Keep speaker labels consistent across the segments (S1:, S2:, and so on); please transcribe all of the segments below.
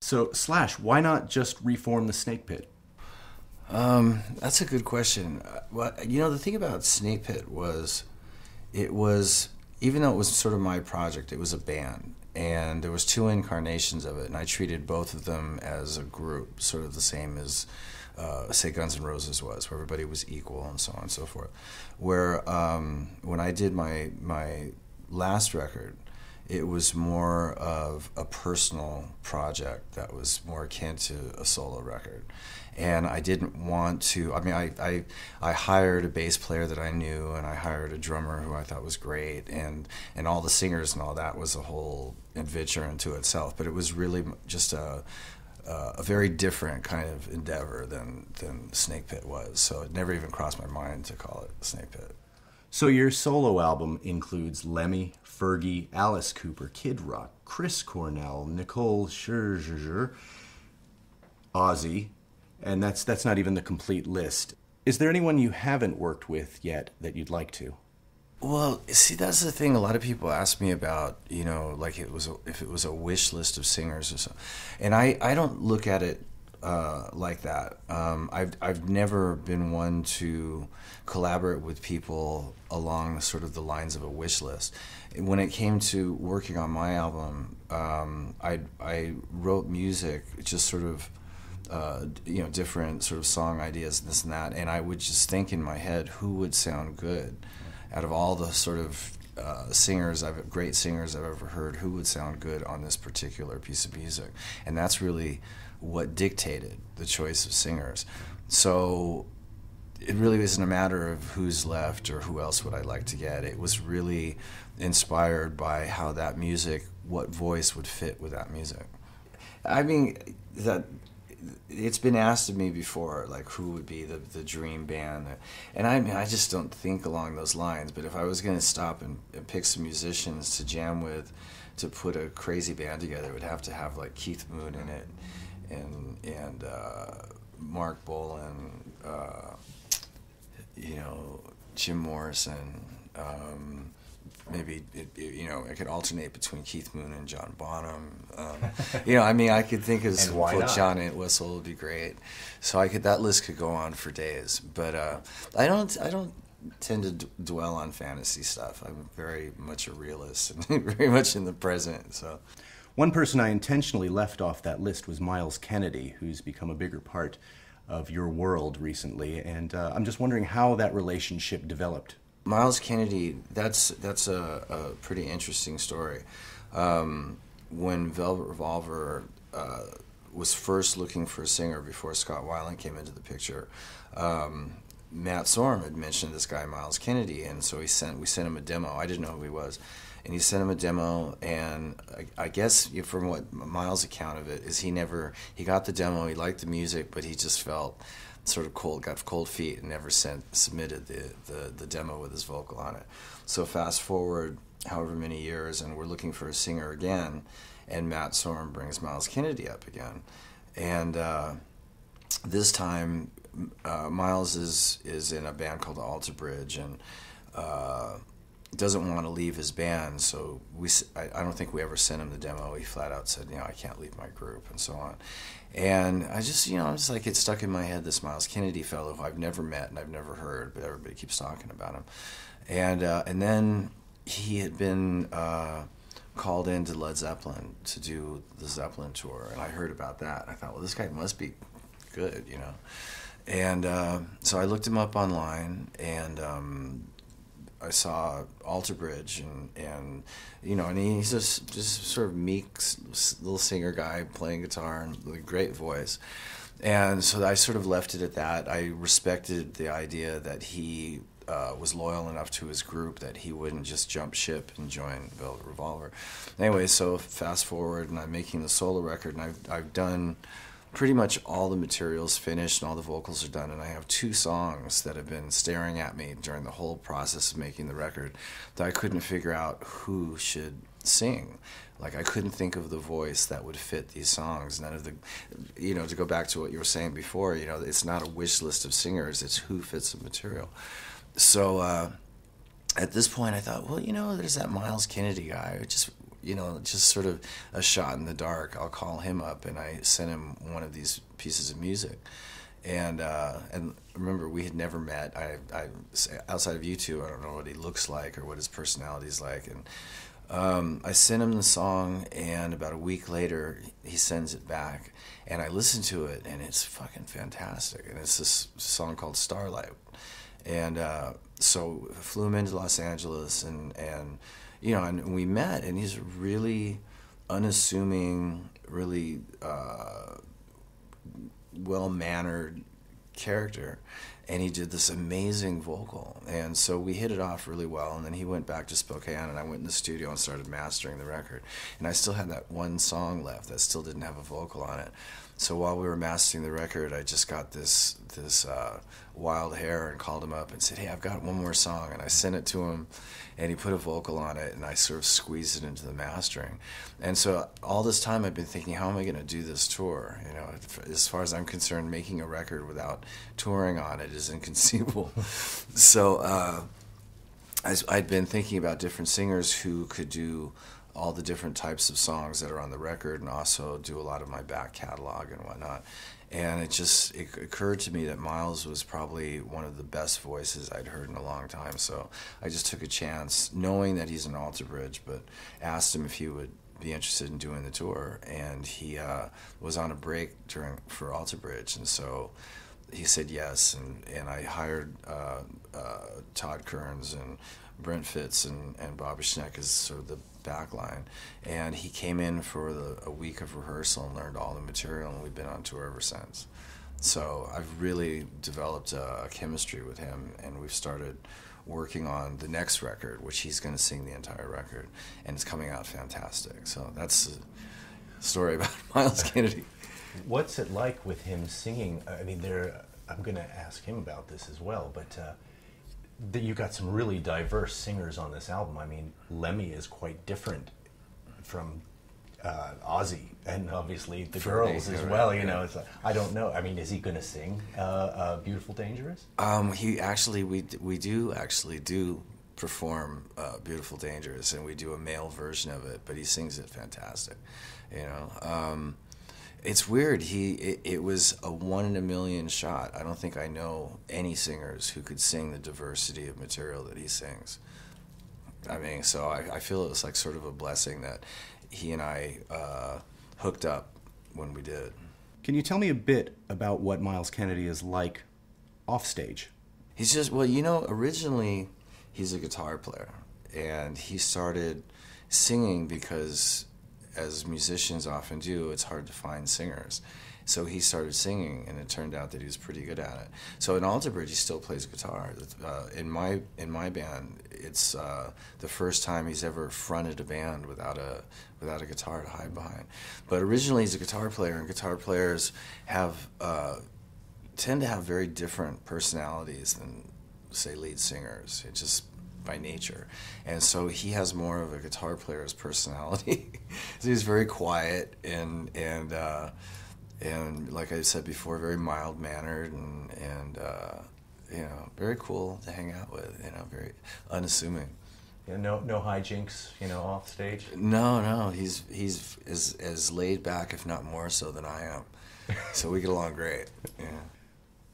S1: So, Slash, why not just reform the Snake Pit?
S2: That's a good question. Well, you know, the thing about Snake Pit was, it was, even though it was sort of my project, it was a band. And there was two incarnations of it, and I treated both of them as a group, sort of the same as, say, Guns N' Roses was, where everybody was equal and so on and so forth. Where when I did my last record, it was more of a personal project that was more akin to a solo record. And I didn't want to, I mean, I hired a bass player that I knew, and I hired a drummer who I thought was great, and all the singers and all that was a whole adventure into itself. But it was really just a very different kind of endeavor than Snake Pit was. So it never even crossed my mind to call it Snake Pit.
S1: So your solo album includes Lemmy, Fergie, Alice Cooper, Kid Rock, Chris Cornell, Nicole Scherzinger, Ozzy, and that's not even the complete list. Is there anyone you haven't worked with yet that you'd like to?
S2: Well, see, that's the thing. A lot of people ask me about, you know, like if it was a wish list of singers or something, and I don't look at it like that. I've never been one to collaborate with people along sort of the lines of a wish list. When it came to working on my album, I wrote music, just sort of you know, different sort of song ideas and this and that, and I would just think in my head who would sound good out of all the sort of great singers I've ever heard, who would sound good on this particular piece of music. And that's really what dictated the choice of singers. So it really isn't a matter of who's left or who else would I like to get. It was really inspired by how that music, what voice would fit with that music. I mean, that it's been asked of me before, like who would be the dream band, and I mean, I just don't think along those lines. But if I was going to stop and pick some musicians to jam with, to put a crazy band together, it would have to have like Keith Moon in it, and Mark Bolan, you know, Jim Morrison. Maybe you know, I could alternate between Keith Moon and John Bonham. You know, I mean, I could think of John Entwistle would be great. So that list could go on for days. But I don't tend to dwell on fantasy stuff. I'm very much a realist and very much in the present. So
S1: one person I intentionally left off that list was Miles Kennedy, who's become a bigger part of your world recently, and I'm just wondering how that relationship developed.
S2: Miles Kennedy, that's a pretty interesting story. When Velvet Revolver was first looking for a singer before Scott Weiland came into the picture, Matt Sorum had mentioned this guy Miles Kennedy, and so we sent him a demo. I didn't know who he was, and he sent him a demo. And I guess from what Miles' account of it is, he got the demo, he liked the music, but he just felt sort of got cold feet and never submitted the demo with his vocal on it. So fast forward however many years, and we're looking for a singer again, and Matt Sorum brings Miles Kennedy up again, and this time Miles is in a band called Alter Bridge, and doesn't want to leave his band, so I don't think we ever sent him the demo. He flat out said, you know, I can't leave my group, and so on. And I just, you know, I'm just like, it stuck in my head, this Miles Kennedy fellow who I've never met and I've never heard, but everybody keeps talking about him. And then he had been called into Led Zeppelin to do the Zeppelin tour, and I heard about that. I thought, well, this guy must be good, you know. And so I looked him up online, and I saw Alter Bridge, and you know, and he's just sort of meek little singer guy playing guitar and with a great voice. And so I sort of left it at that. I respected the idea that he was loyal enough to his group that he wouldn't just jump ship and join Velvet Revolver. Anyway, so fast forward, and I'm making the solo record, and I've done pretty much all the material's finished and all the vocals are done, and I have 2 songs that have been staring at me during the whole process of making the record that I couldn't figure out who should sing. Like, I couldn't think of the voice that would fit these songs. None of the, you know, to go back to what you were saying before, you know, it's not a wish list of singers, it's who fits the material. So at this point I thought, well, you know, there's that Miles Kennedy guy. just sort of a shot in the dark, I'll call him up and I send him one of these pieces of music. And remember, we had never met. I outside of you two, I don't know what he looks like or what his personality is like. And I sent him the song, and about a week later, he sends it back. And I listened to it, and it's fucking fantastic. And it's this song called Starlight. And so I flew him into Los Angeles, and we met, and he's a really unassuming, really well-mannered character, and he did this amazing vocal, and so we hit it off really well. And then he went back to Spokane, and I went in the studio and started mastering the record, and I still had that one song left that still didn't have a vocal on it. So while we were mastering the record, I just got this wild hair and called him up and said, "Hey, I've got one more song," and I sent it to him, and he put a vocal on it, and I sort of squeezed it into the mastering. And so all this time I've been thinking, how am I going to do this tour? As far as I'm concerned, making a record without touring on it is inconceivable. So I'd been thinking about different singers who could do all the different types of songs that are on the record and also do a lot of my back catalog and whatnot. And it occurred to me that Miles was probably one of the best voices I'd heard in a long time. So I just took a chance, knowing that he's an Alter Bridge, but asked him if he would be interested in doing the tour. And he was on a break for Alter Bridge, and so he said yes. And I hired Todd Kearns and Brent Fitz and Bobby Schneck as sort of the backline, and he came in for a week of rehearsal and learned all the material, and we've been on tour ever since. So I've really developed a chemistry with him, and we've started working on the next record, which he's going to sing the entire record, and it's coming out fantastic. So that's the story about Miles Kennedy.
S1: What's it like with him singing? I mean, I'm going to ask him about this as well, but you've got some really diverse singers on this album. I mean, Lemmy is quite different from Ozzy, and obviously the girls as well. It's like, I don't know. I mean, is he going to sing "Beautiful Dangerous"?
S2: We do perform "Beautiful Dangerous," and we do a male version of it, but he sings it fantastic. It's weird. It was a 1 in a million shot. I don't think I know any singers who could sing the diversity of material that he sings. I mean, so I feel it was like sort of a blessing that he and I hooked up when we did.
S1: Can you tell me a bit about what Miles Kennedy is like off stage?
S2: He's just, originally he's a guitar player, and he started singing because, as musicians often do, it's hard to find singers. So he started singing, and it turned out that he was pretty good at it. So in Alter Bridge, he still plays guitar. In my band, it's the first time he's ever fronted a band without a guitar to hide behind. But originally, he's a guitar player, and guitar players tend to have very different personalities than, say, lead singers. It just by nature. And so he has more of a guitar player's personality. So he's very quiet and like I said before, very mild mannered and very cool to hang out with. Very unassuming.
S1: Yeah, no hijinks, off stage.
S2: No, he's as laid back, if not more so, than I am. So we get along great. Yeah.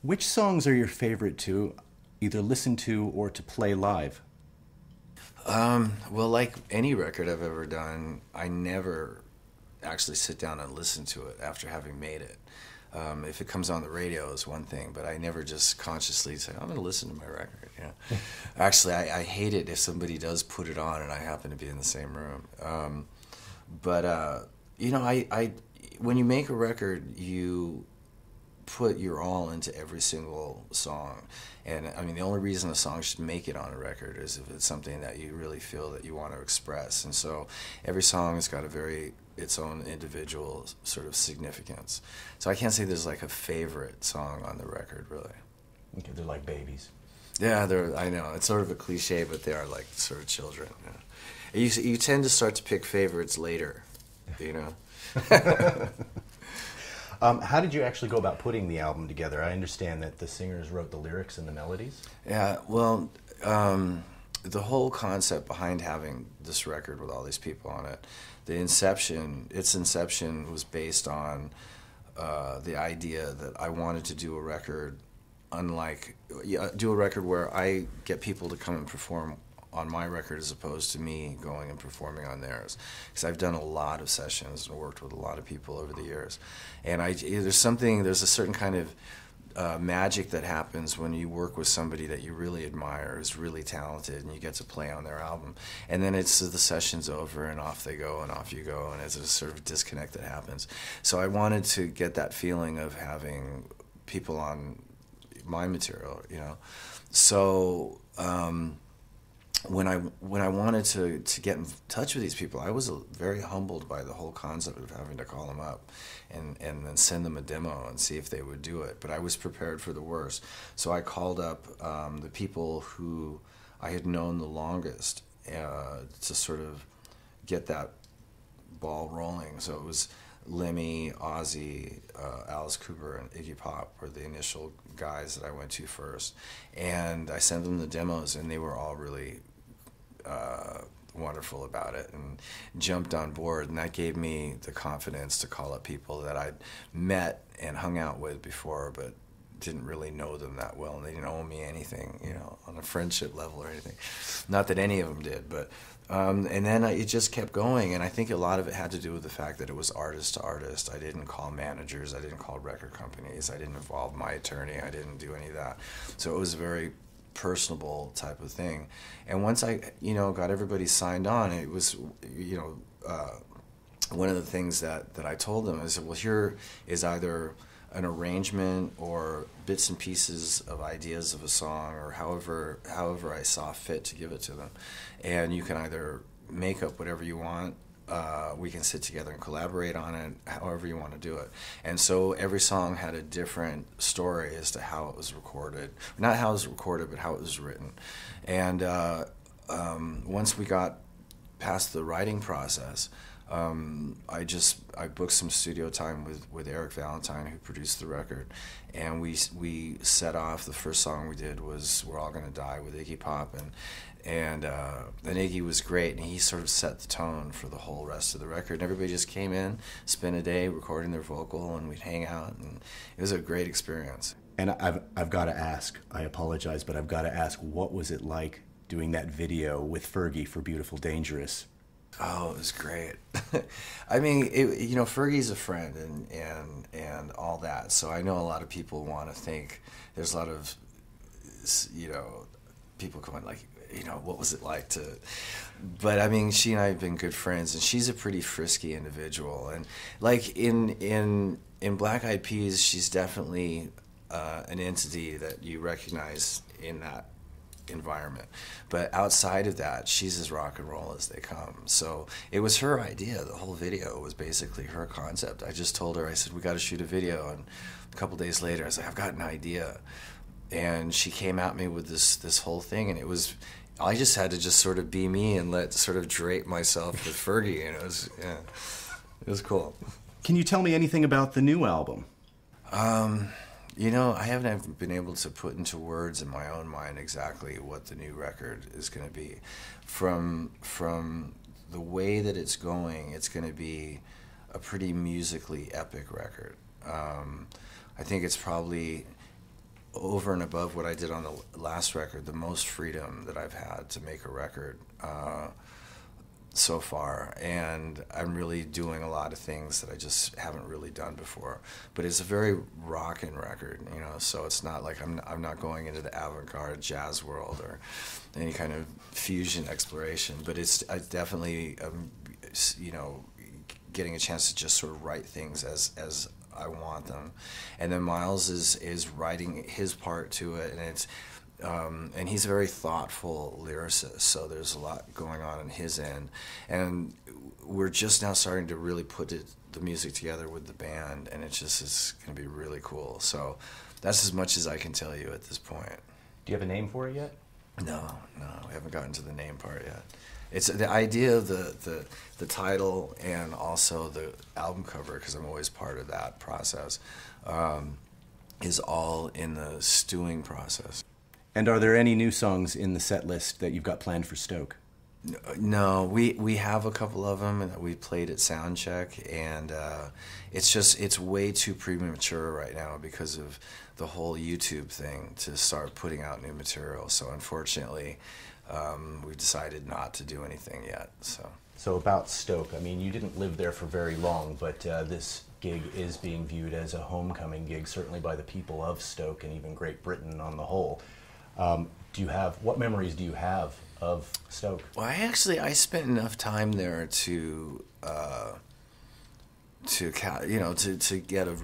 S1: Which songs are your favorite to either listen to or to play live?
S2: Well, like any record I've ever done, I never actually sit down and listen to it after having made it. If it comes on the radio is one thing, but I never just consciously say, I'm going to listen to my record. Actually, I hate it if somebody does put it on and I happen to be in the same room. When you make a record, you put your all into every single song. And I mean, the only reason a song should make it on a record is if it's something that you really feel that you want to express. And so every song has got its own individual sort of significance. So I can't say there's like a favorite song on the record, really.
S1: Okay, they're like babies.
S2: Yeah, I know. It's sort of a cliche, but they are like sort of children. You tend to start to pick favorites later,
S1: How did you actually go about putting the album together? I understand that the singers wrote the lyrics and the melodies.
S2: Yeah, well, the whole concept behind having this record with all these people on it, its inception was based on the idea that I wanted to do a record do a record where I get people to come and perform on my record as opposed to me going and performing on theirs. Because I've done a lot of sessions and worked with a lot of people over the years. And there's a certain kind of magic that happens when you work with somebody that you really admire, who's really talented, and you get to play on their album. And then the session's over and off they go and off you go, and it's a sort of disconnect that happens. So I wanted to get that feeling of having people on my material, you know. So when I wanted to get in touch with these people, I was very humbled by the whole concept of having to call them up and then send them a demo and see if they would do it. But I was prepared for the worst. So I called up the people who I had known the longest to sort of get that ball rolling. So it was Lemmy, Ozzy, Alice Cooper, and Iggy Pop were the initial guys that I went to first. And I sent them the demos, and they were all really wonderful about it and jumped on board. And that gave me the confidence to call up people that I'd met and hung out with before, but didn't really know them that well, and they didn't owe me anything, you know, on a friendship level or anything. Not that any of them did, but and then it just kept going, and I think a lot of it had to do with the fact that it was artist to artist. I didn't call managers, I didn't call record companies, I didn't involve my attorney, I didn't do any of that. So it was a very personable type of thing. And once I, you know, got everybody signed on, it was, you know, one of the things that I told them is, well, here is either an arrangement or bits and pieces of ideas of a song, or however I saw fit to give it to them. And you can either make up whatever you want, we can sit together and collaborate on it, however you want to do it. And so every song had a different story as to how it was recorded. Not how it was recorded, but how it was written. And once we got past the writing process, I booked some studio time with Eric Valentine, who produced the record, and we set off. The first song we did was "We're All Gonna Die" with Iggy Pop, and Iggy was great, and he sort of set the tone for the whole rest of the record. And everybody just came in, spent a day recording their vocal, and we'd hang out, and it was a great experience.
S1: And I've got to ask, I apologize, but I've got to ask, what was it like doing that video with Fergie for "Beautiful Dangerous"?
S2: Oh, it was great. I mean, you know, Fergie's a friend and all that. So I know a lot of people want to think there's a lot of, you know, people going like, you know, what was it like to? But I mean, she and I have been good friends, and she's a pretty frisky individual. And like in Black Eyed Peas, she's definitely an entity that you recognize in that environment, but outside of that, she's as rock and roll as they come. So it was her idea. The whole video was basically her concept. I just told her, I said, we got to shoot a video, and a couple days later I was like, I've got an idea, and she came at me with this whole thing, and I just had to just sort of be me and sort of drape myself with Fergie, and it was cool.
S1: Can you tell me anything about the new album?
S2: You know, I haven't been able to put into words in my own mind exactly what the new record is going to be. From the way that it's going to be a pretty musically epic record. I think it's probably over and above what I did on the last record, the most freedom that I've had to make a record so far, and I'm really doing a lot of things that I just haven't really done before. But it's a very rockin' record, you know. So it's not like I'm not going into the avant-garde jazz world or any kind of fusion exploration. But it's definitely you know, getting a chance to just sort of write things as I want them, and then Miles is writing his part to it, and it's. And he's a very thoughtful lyricist, so there's a lot going on his end. And we're just now starting to really put the music together with the band, and it's going to be really cool. So that's as much as I can tell you at this point.
S1: Do you have a name for it yet?
S2: No, we haven't gotten to the name part yet. It's the idea of the title and also the album cover, because I'm always part of that process, is all in the stewing process.
S1: And are there any new songs in the set list that you've got planned for Stoke?
S2: No, we have a couple of them that we played at Soundcheck, and it's way too premature right now because of the whole YouTube thing to start putting out new material. So unfortunately, we decided not to do anything yet.
S1: So about Stoke, I mean, you didn't live there for very long, but this gig is being viewed as a homecoming gig, certainly by the people of Stoke and even Great Britain on the whole. What memories do you have of Stoke?
S2: Well, I spent enough time there to get a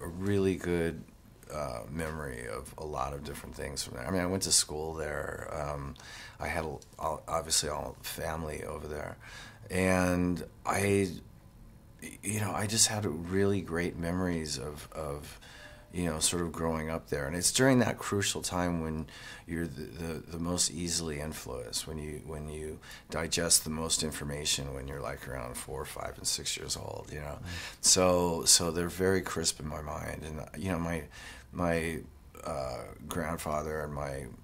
S2: really good memory of a lot of different things from there. I mean, I went to school there. I had obviously all family over there, and I just had really great memories of sort of growing up there. And it's during that crucial time when you're the most easily influenced, when you digest the most information when you're like around 4, 5, and 6 years old, So they're very crisp in my mind. And, my grandfather and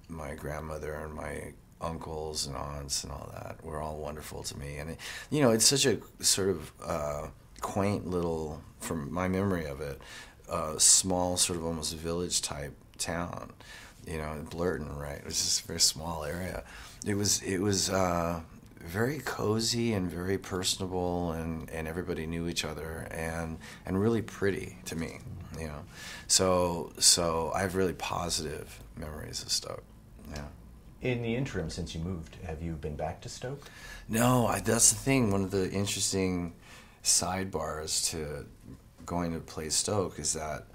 S2: my grandmother and my uncles and aunts and all that were all wonderful to me. And, it's such a sort of quaint little, from my memory of it, small sort of almost village type town, in Blurton, right? It was just a very small area. It was very cozy and very personable, and everybody knew each other, and really pretty to me, So I have really positive memories of Stoke. Yeah.
S1: In the interim, since you moved, have you been back to Stoke?
S2: No, that's the thing. One of the interesting sidebars to going to play Stoke is that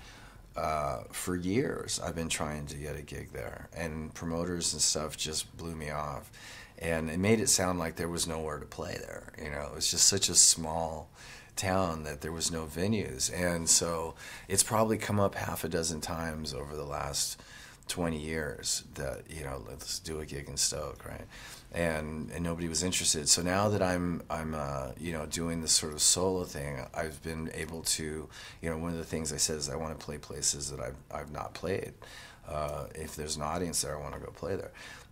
S2: for years I've been trying to get a gig there, and promoters and stuff just blew me off, and it made it sound like there was nowhere to play there. It was just such a small town that there was no venues, and so it's probably come up half a dozen times over the last 20 years that let's do a gig in Stoke, right? And nobody was interested. So now that I'm doing this sort of solo thing, I've been able to, one of the things I said is I want to play places that I've not played. If there's an audience there, I want to go play there.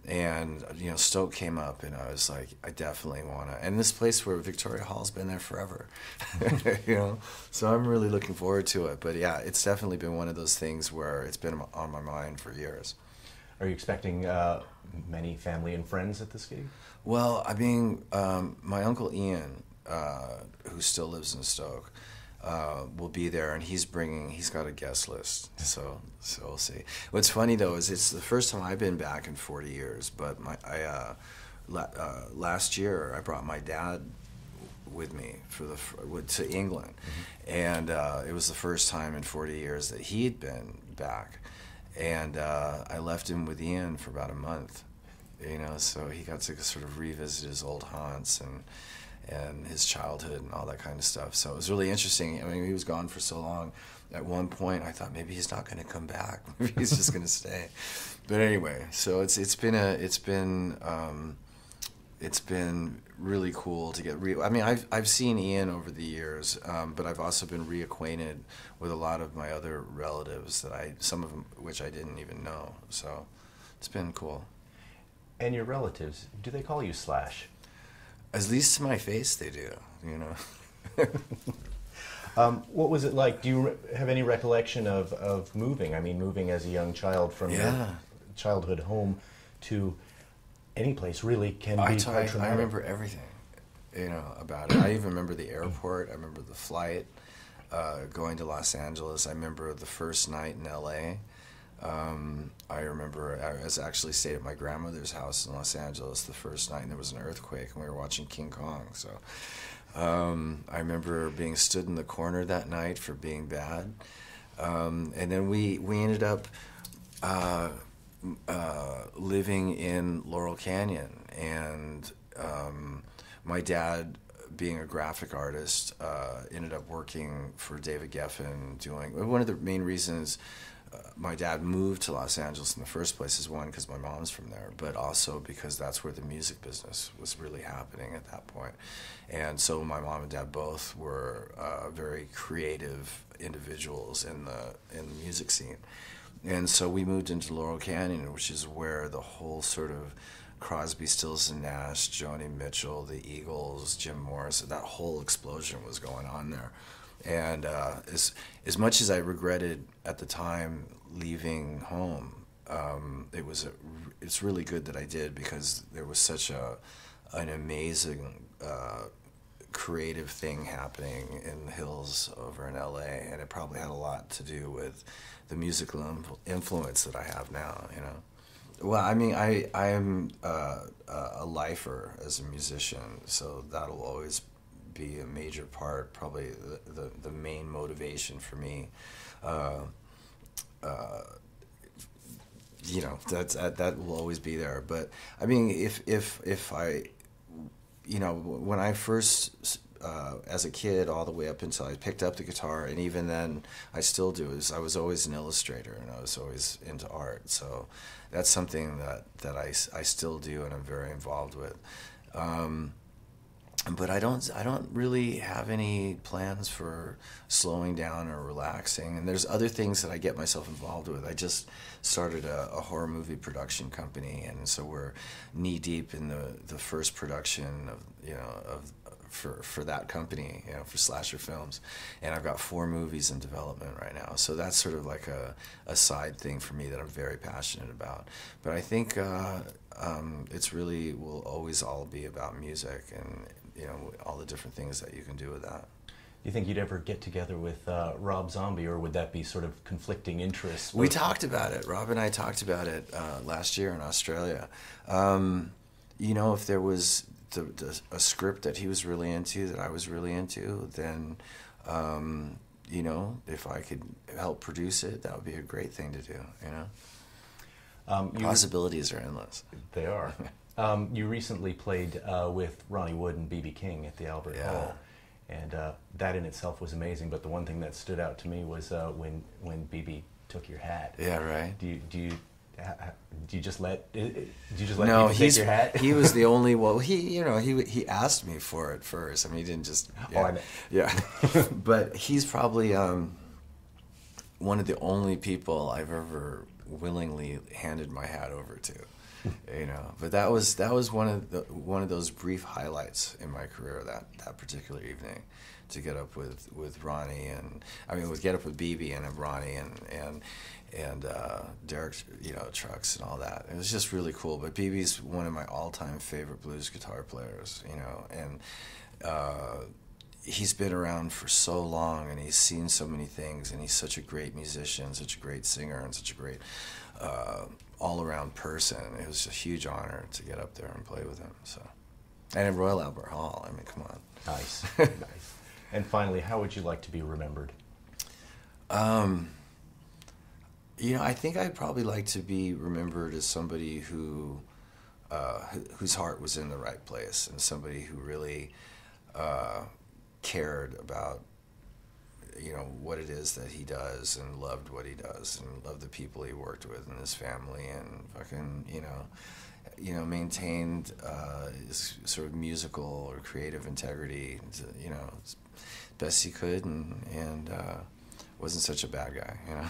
S2: And Stoke came up, and I was like, I definitely want to. And this place where Victoria Hall's been there forever, So I'm really looking forward to it. But yeah, it's definitely been one of those things where it's been on my mind for years.
S1: Are you expecting many family and friends at this gig?
S2: Well, my Uncle Ian, who still lives in Stoke, will be there, and he's got a guest list, so we'll see. What's funny though is it's the first time I've been back in 40 years, but last year I brought my dad with me to England, and it was the first time in 40 years that he'd been back, and I left him with Ian for about a month, so he got to sort of revisit his old haunts and his childhood and all that kind of stuff. So it was really interesting. I mean, he was gone for so long. At one point, I thought maybe he's not going to come back. Maybe he's just going to stay. But anyway, so it's been really cool to get. I mean, I've seen Ian over the years, but I've also been reacquainted with a lot of my other relatives some of them which I didn't even know. So it's been cool.
S1: And your relatives, do they call you Slash?
S2: At least to my face, they do.
S1: What was it like? Do you have any recollection of moving? I mean, moving as a young child from your childhood home to any place really can be quite traumatic.
S2: I remember everything, about it. I even remember the airport. I remember the flight, going to Los Angeles. I remember the first night in L.A. I remember I was actually stayed at my grandmother's house in Los Angeles the first night, and there was an earthquake, and we were watching King Kong. So I remember being stood in the corner that night for being bad, and then we ended up living in Laurel Canyon, and my dad, being a graphic artist, ended up working for David Geffen, doing one of the main reasons my dad moved to Los Angeles in the first place is one, because my mom's from there, but also because that's where the music business was really happening at that point. And so my mom and dad both were very creative individuals in the music scene. And so we moved into Laurel Canyon, which is where the whole sort of Crosby, Stills and Nash, Joni Mitchell, the Eagles, Jim Morrison, that whole explosion was going on there. And as much as I regretted at the time leaving home, it's really good that I did, because there was such an amazing creative thing happening in the hills over in LA, and it probably had a lot to do with the musical influence that I have now, you know. Well, I mean, I am a lifer as a musician, so that'll always be a major part, probably the main motivation for me. You know, that will always be there. But I mean, if I, you know, when I first as a kid, all the way up until I picked up the guitar, and even then I still do, is I was always an illustrator, and I was always into art. So that's something that I still do, and I'm very involved with. But I don't really have any plans for slowing down or relaxing. And there's other things that I get myself involved with. I just started a horror movie production company, and so we're knee deep in the first production for that company, you know, for Slasher Films. And I've got 4 movies in development right now. So that's sort of like a side thing for me that I'm very passionate about. But I think it's really will always all be about music, and you know, all the different things that you can do with that.
S1: Do you think you'd ever get together with Rob Zombie, or would that be sort of conflicting interests?
S2: We talked about it. Rob and I talked about it last year in Australia. You know, if there was a script that he was really into, that I was really into, then, you know, if I could help produce it, that would be a great thing to do, you know? Possibilities are endless.
S1: They are. You recently played with Ronnie Wood and B.B. King at the Albert Hall, and that in itself was amazing. But the one thing that stood out to me was when B.B. took your hat.
S2: Yeah, right.
S1: Do you just let
S2: no,
S1: people take your hat?
S2: He was the only one. He asked me for it first. I mean, he didn't just. Yeah,
S1: I know.
S2: Yeah. But he's probably one of the only people I've ever willingly handed my hat over to. You know, but that was one of those brief highlights in my career, that particular evening, to get up with Ronnie, and I mean, get up with BB and Ronnie and Derek, you know, Trucks and all that. It was just really cool. But BB's one of my all-time favorite blues guitar players, you know, and he's been around for so long, and he's seen so many things, and he's such a great musician, such a great singer, and such a great all-around person. It was a huge honor to get up there and play with him. So, and in Royal Albert Hall. I mean, come on.
S1: Nice, nice. And finally, how would you like to be remembered?
S2: You know, I think I'd probably like to be remembered as somebody whose heart was in the right place, and somebody who really cared about, you know, what it is that he does, and loved what he does, and loved the people he worked with and his family, and fucking, you know, maintained his sort of musical or creative integrity, you know, as best he could, and wasn't such a bad guy, you know.